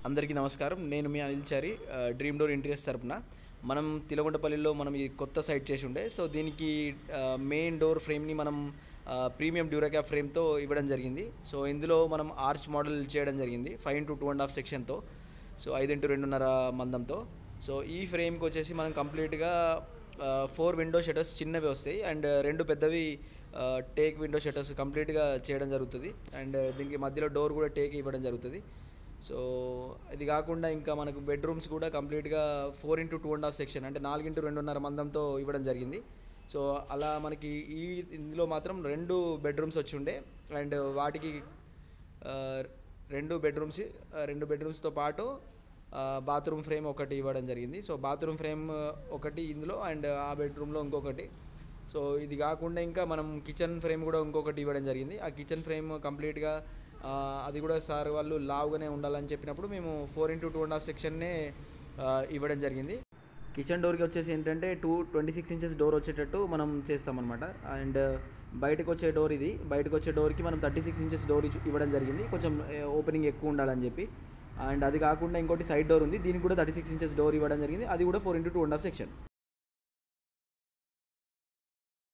అందరికీ నమస్కారం. నేను మీ అనిల్ చారి, డ్రీమ్ డోర్ ఇంటీరియర్స్ తరపున. మనం తిలగుంటపల్లిలో మనం ఈ కొత్త సైట్ చేసి ఉండే. సో దీనికి మెయిన్ డోర్ ఫ్రేమ్ని మనం ప్రీమియం డ్యూరాక్యాప్ ఫ్రేమ్తో ఇవ్వడం జరిగింది. సో ఇందులో మనం ఆర్చ్ మోడల్ చేయడం జరిగింది 5x2.5 సెక్షన్తో. So 5x2.5 మందంతో. సో ఈ ఫ్రేమ్కి వచ్చేసి మనం కంప్లీట్గా 4 విండో షట్టర్స్ చిన్నవి వస్తాయి అండ్ 2 పెద్దవి టేక్ విండో షట్టర్స్ కంప్లీట్గా చేయడం జరుగుతుంది. అండ్ దీనికి మధ్యలో డోర్ కూడా టేక్ ఇవ్వడం జరుగుతుంది. సో ఇది కాకుండా ఇంకా మనకు బెడ్రూమ్స్ కూడా కంప్లీట్గా 4x2.5 సెక్షన్ అంటే 4x2.5 మందంతో ఇవ్వడం జరిగింది. సో అలా మనకి ఇందులో మాత్రం 2 బెడ్రూమ్స్ వచ్చి ఉండే అండ్ వాటికి 2 బెడ్రూమ్స్తో పాటు బాత్రూమ్ ఫ్రేమ్ ఒకటి ఇవ్వడం జరిగింది. సో బాత్రూమ్ ఫ్రేమ్ ఒకటి ఇందులో అండ్ ఆ బెడ్రూమ్లో ఇంకొకటి. సో ఇది కాకుండా ఇంకా మనం కిచెన్ ఫ్రేమ్ కూడా ఇంకొకటి ఇవ్వడం జరిగింది. ఆ కిచెన్ ఫ్రేమ్ కంప్లీట్గా అది కూడా సార్ వాళ్ళు లావుగానే ఉండాలని చెప్పినప్పుడు మేము 4x2.5 సెక్షన్నే ఇవ్వడం జరిగింది. కిచెన్ డోర్కి వచ్చేసి ఏంటంటే 26 ఇంచెస్ డోర్ వచ్చేటట్టు మనం చేస్తామన్నమాట. అండ్ బయటకు వచ్చే డోర్ ఇది. బయటకు వచ్చే డోర్కి మనం 36 ఇంచెస్ డోర్ ఇవ్వడం జరిగింది, కొంచెం ఓపెనింగ్ ఎక్కువ ఉండాలని చెప్పి. అండ్ అది కాకుండా ఇంకోటి సైడ్ డోర్ ఉంది, దీనికి కూడా 36 ఇంచెస్ డోర్ ఇవ్వడం జరిగింది, అది కూడా 4x2.5 సెక్షన్.